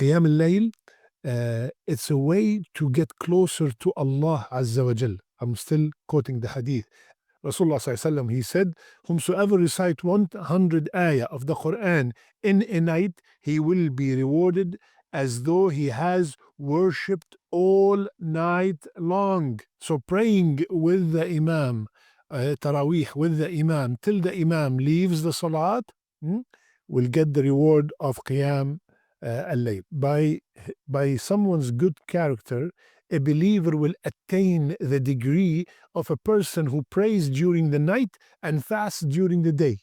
Qiyam al-Layl, it's a way to get closer to Allah Azza wa Jal. I'm still quoting the Hadith. Rasulullah Sallallahu Alaihi Wasallam, he said, whomsoever recite 100 ayah of the Quran in a night, he will be rewarded as though he has worshipped all night long. So praying with the Imam, Taraweeh with the Imam, till the Imam leaves the Salat, will get the reward of Qiyam al-Layl. By someone's good character, a believer will attain the degree of a person who prays during the night and fasts during the day.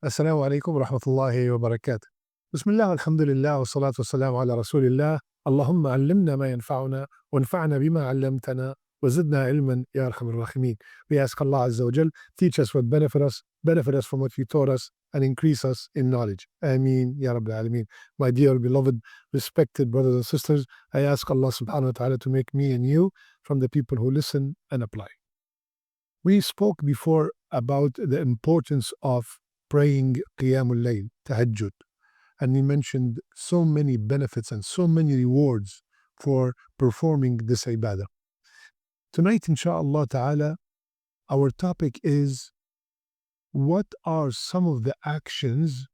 Assalamu alaikum wa rahmatullahi wa barakatuh. Bismillah, alhamdulillah, wa salatu wa salam ala rasulillah. Allahumma allimna ma yanfa'una, wa anfa'na bima allamtana, wa zidna ilman, ya arhamar rahimin. We ask Allah Azza wa Jal, teach us what benefit us from what you taught us, and increase us in knowledge. Ameen, Ya Rabbil Alameen. My dear, beloved, respected brothers and sisters, I ask Allah subhanahu wa ta'ala to make me and you from the people who listen and apply. We spoke before about the importance of praying Qiyamul Layl, Tahajjud, and we mentioned so many benefits and so many rewards for performing this ibadah. Tonight, insha'Allah ta'ala, our topic is what are some of the actions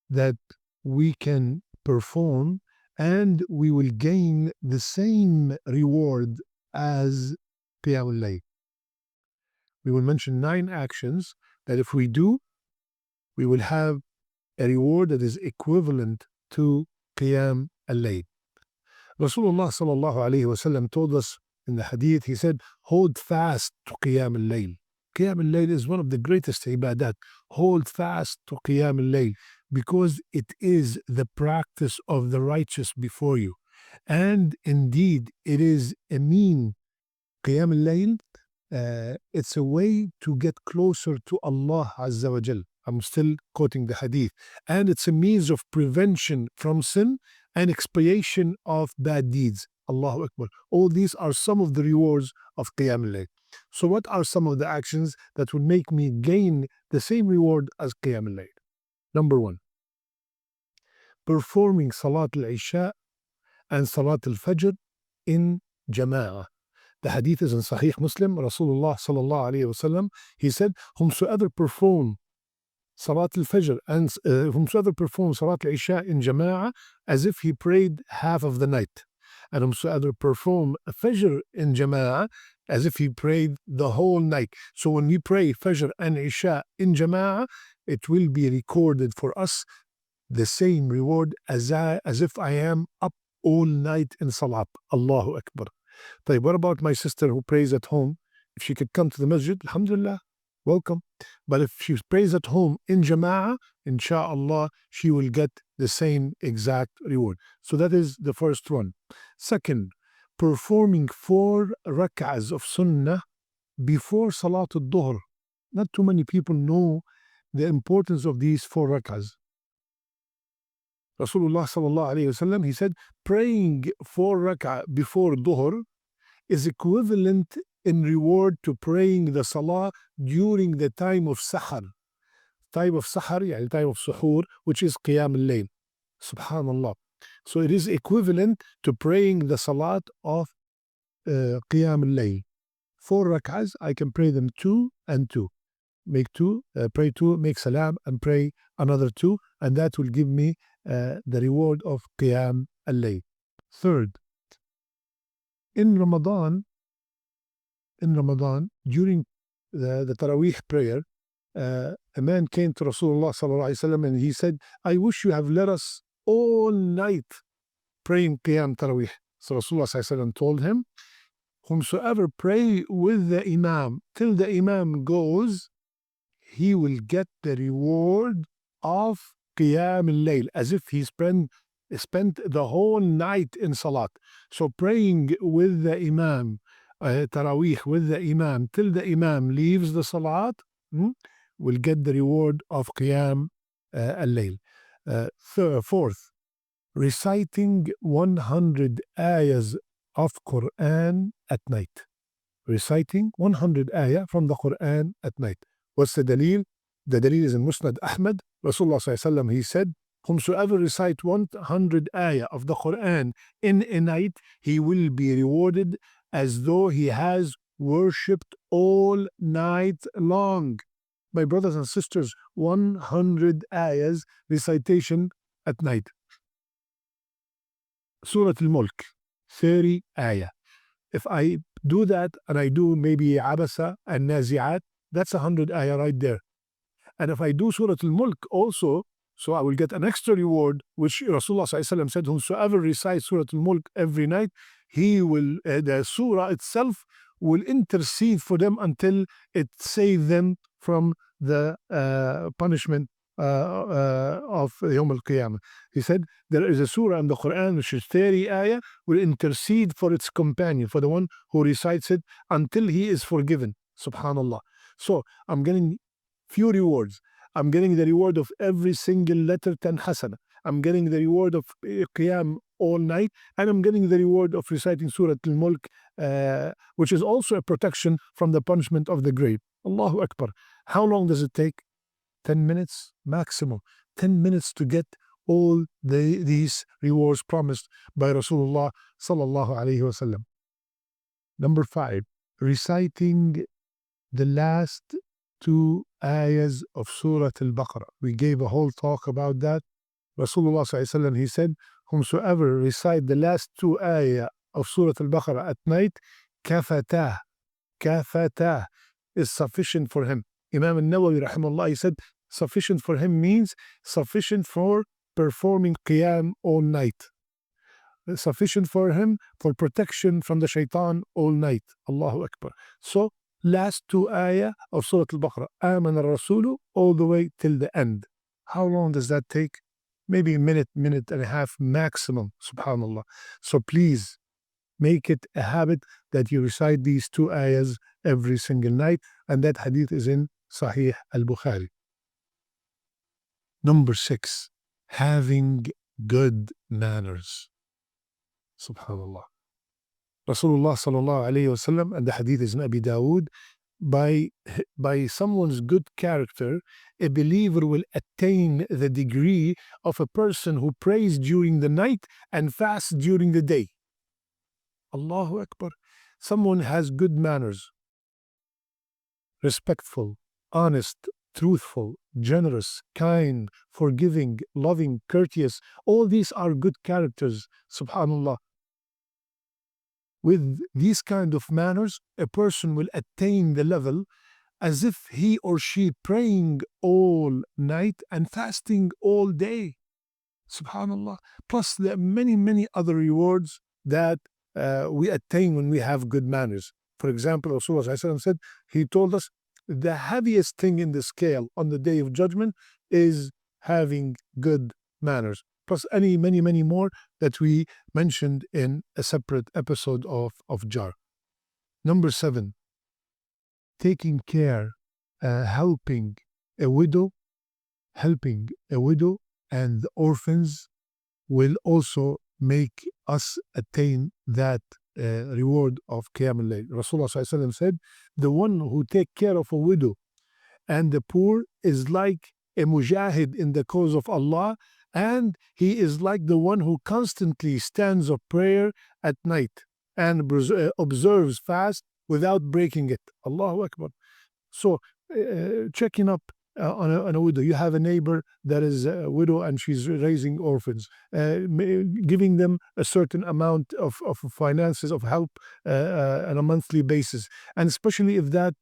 that we can perform and we will gain the same reward as Qiyamul Layl. We will mention 9 actions that if we do, we will have a reward that is equivalent to Qiyam al-Layl. Rasulullah sallallahu alayhi wa sallam told us in the Hadith, he said, hold fast to Qiyam al-Layl. Qiyam al-Layl is one of the greatest ibadat. Hold fast to Qiyam al-Layl because it is the practice of the righteous before you. And indeed, it is a mean. Qiyam al-Layl, it's a way to get closer to Allah Azza wa Jal. I'm still quoting the Hadith. And it's a means of prevention from sin and expiation of bad deeds. Allahu Akbar. All these are some of the rewards of Qiyam al-Layl. So what are some of the actions that will make me gain the same reward as Qiyam al-Layl? Number 1, performing Salat al-Isha and Salat al-Fajr in Jama'ah. The hadith is in Sahih Muslim. Rasulullah sallallahu alayhi wa sallam, he said, whomsoever perform Salat al-Fajr and whomsoever perform Salat al-Isha in Jama'ah as if he prayed half of the night, and whomsoever perform Fajr in Jama'ah as if he prayed the whole night. So when we pray Fajr and Isha in Jama'ah, it will be recorded for us the same reward as if I am up all night in Salat. Allahu Akbar. What about my sister who prays at home? If she could come to the masjid, alhamdulillah, welcome. But if she prays at home in Jama'ah, insha'Allah, she will get the same exact reward. So that is the first one. Second, performing 4 rak'ahs of Sunnah before Salat al-Dhuhr. Not too many people know the importance of these 4 rak'ahs. Rasulullah sallallahu alayhi wa sallam, he said, praying 4 rak'ah before Dhuhr is equivalent in reward to praying the Salah during the time of Sahar. Time of Sahar, يعني time of Suhoor, which is Qiyam al-Layl. Subhanallah. So it is equivalent to praying the Salat of Qiyam al-Layl. 4 rak'ahs, I can pray them 2 and 2. Make 2, pray 2, make salam, and pray another 2, and that will give me the reward of Qiyam al-Layl. Third, in Ramadan, during the Taraweeh prayer, a man came to Rasulullah sallallahu alaihi wasallam and he said, I wish you have let us all night praying Qiyam Taraweeh. So Rasulullah sallallahu alaihi wasallam told him, whomsoever pray with the Imam till the Imam goes, he will get the reward of Qiyam al-Layl, as if he spent the whole night in Salat. So praying with the Imam, Taraweeh with the Imam till the Imam leaves the Salat, will get the reward of Qiyam al-Layl. Fourth, reciting 100 ayahs of Quran at night. Reciting 100 ayah from the Quran at night. What's the dalil? The dalil is in Musnad Ahmad. Rasulullah sallallahu alaihi wasallam, he said, Whomsoever recite 100 ayah of the Quran in a night, he will be rewarded as though he has worshipped all night long. My brothers and sisters, 100 ayahs recitation at night. Surah Al-Mulk, 30 ayah. If I do that and I do maybe Abasa and Nazi'at, that's 100 ayah right there. And if I do Surah Al-Mulk also, so I will get an extra reward, which Rasulullah ﷺ said, whosoever recites Surah Al-Mulk every night, he will, the surah itself will intercede for them until it saves them from the punishment of Yawm al-Qiyamah. He said, there is a surah in the Quran which is 30 ayah, will intercede for its companion, for the one who recites it until he is forgiven. Subhanallah. So I'm getting few rewards. I'm getting the reward of every single letter 10 hasana. I'm getting the reward of qiyam all night, and I'm getting the reward of reciting Surah Al-Mulk, which is also a protection from the punishment of the grave. Allahu Akbar. How long does it take? 10 minutes maximum. 10 minutes to get all these rewards promised by Rasulullah sallallahu alayhi wasallam. Number 5, reciting the last 2 ayahs of Surah Al-Baqarah. We gave a whole talk about that. Rasulullah ﷺ, he said, whomsoever recite the last 2 ayah of Surah Al-Baqarah at night, kafatah is sufficient for him. Imam al-Nawawi rahimahullah, he said, sufficient for him means sufficient for performing qiyam all night. Sufficient for him for protection from the shaitan all night. Allahu Akbar. So, last 2 ayah of Surah Al-Baqarah, Aman al-Rasulu, all the way till the end. How long does that take? Maybe a minute and a half maximum, subhanallah. So please, make it a habit that you recite these 2 ayahs every single night, and that hadith is in Sahih al-Bukhari. Number 6, having good manners. Subhanallah. Rasulullah sallallahu alayhi wasallam, and the hadith is in Abi Dawood, by someone's good character, a believer will attain the degree of a person who prays during the night and fasts during the day. Allahu Akbar. Someone has good manners, respectful, honest, truthful, generous, kind, forgiving, loving, courteous. All these are good characters, subhanallah. With these kind of manners, a person will attain the level as if he or she praying all night and fasting all day. Subhanallah. Plus there are many other rewards that we attain when we have good manners. For example, Rasulullah said, he told us the heaviest thing in the scale on the day of judgment is having good manners. Plus many more that we mentioned in a separate episode of Jar. Number 7, taking care, helping a widow and the orphans will also make us attain that reward of Qiyam al-Layl. Rasulullah said, the one who take care of a widow and the poor is like a mujahid in the cause of Allah, and he is like the one who constantly stands of prayer at night and observes fast without breaking it. Allahu Akbar. So checking up on a widow. You have a neighbor that is a widow and she's raising orphans, giving them a certain amount of finances, of help on a monthly basis. And especially if that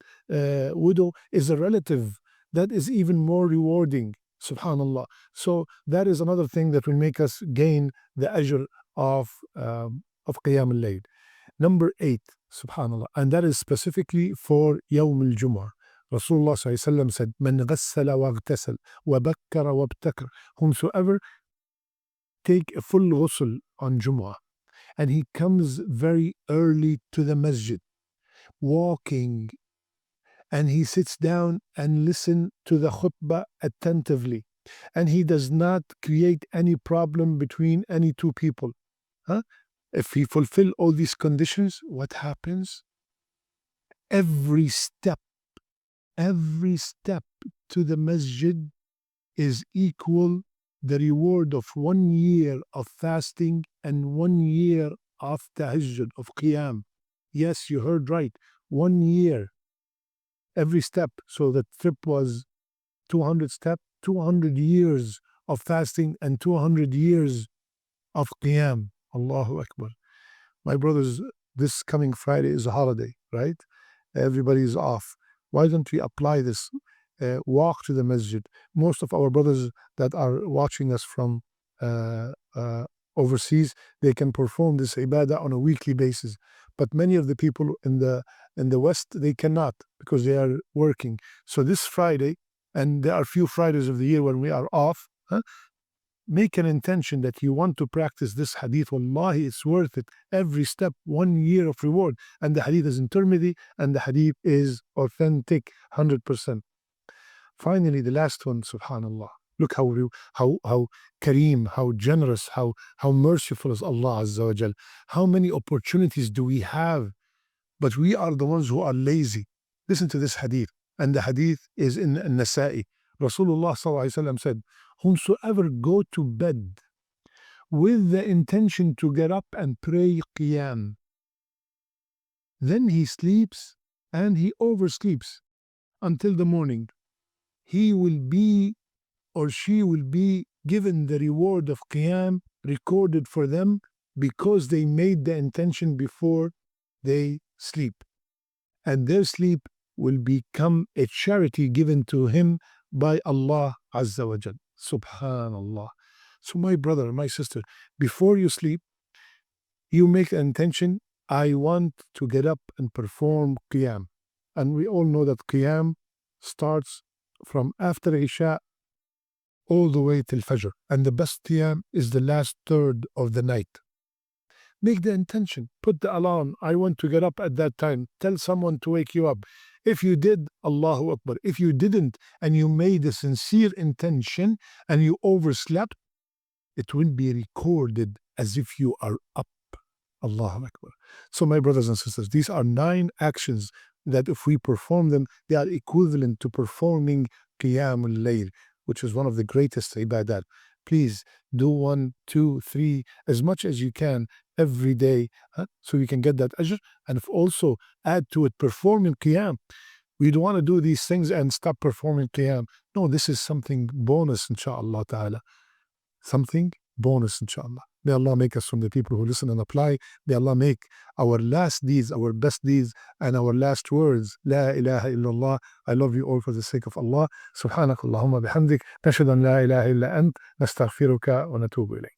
widow is a relative, that is even more rewarding. Subhanallah. So that is another thing that will make us gain the ajr of Qiyam al-Layl. Number 8, subhanallah, and that is specifically for Yawm al-Jumu'ah. Rasulullah ﷺ said, "Man ghassala waghtasal wa bakkara wabtakar." Whomsoever take a full ghusl on Jumu'ah and he comes very early to the masjid, walking, and he sits down and listen to the khutbah attentively, and he does not create any problem between any two people. If he fulfill all these conditions, what happens? Every step to the masjid is equal the reward of 1 year of fasting and 1 year of tahajjud, of qiyam. Yes, you heard right. 1 year, every step. So the trip was 200 steps, 200 years of fasting and 200 years of qiyam. Allahu Akbar. My brothers, this coming Friday is a holiday, right? Everybody is off. Why don't we apply this? Walk to the masjid. Most of our brothers that are watching us from uh, uh, overseas, they can perform this ibadah on a weekly basis. But many of the people in the West, they cannot because they are working. So this Friday, and there are few Fridays of the year when we are off, make an intention that you want to practice this hadith. Wallahi, it's worth it. Every step, 1 year of reward. And the hadith is in Tirmidhi, and the hadith is authentic, 100%. Finally, the last one, subhanallah. Look how kareem, how generous, how merciful is Allah Azza wa Jal. How many opportunities do we have? But we are the ones who are lazy. Listen to this hadith. And the hadith is in Nasa'i. Rasulullah sallallahu alaihi wasallam said, whomsoever go to bed with the intention to get up and pray qiyam, then he sleeps and he oversleeps until the morning, he will be or she will be given the reward of qiyam recorded for them because they made the intention before they sleep. And their sleep will become a charity given to him by Allah Azza wa Jal. Subhanallah. So my brother, my sister, before you sleep, you make an intention, I want to get up and perform qiyam. And we all know that qiyam starts from after Isha all the way till Fajr. And the best qiyam is the last third of the night. Make the intention. Put the alarm. I want to get up at that time. Tell someone to wake you up. If you did, Allahu Akbar. If you didn't, and you made a sincere intention and you overslept, it will be recorded as if you are up. Allahu Akbar. So my brothers and sisters, these are 9 actions that if we perform them, they are equivalent to performing Qiyam al-Layl, which is one of the greatest ibadat. Please do 1, 2, 3, as much as you can every day, so you can get that ajr. And if also add to it performing qiyam. We don't want to do these things and stop performing qiyam. No, this is something bonus, inshaAllah ta'ala. Something bonus, inshaAllah. May Allah make us from the people who listen and apply. May Allah make our last deeds, our best deeds, and our last words, La ilaha illallah. I love you all for the sake of Allah. Subhanakallahumma bihamdik. Nashhadu an la ilaha illa ant. Nastaghfiruka wa natubu ilayk.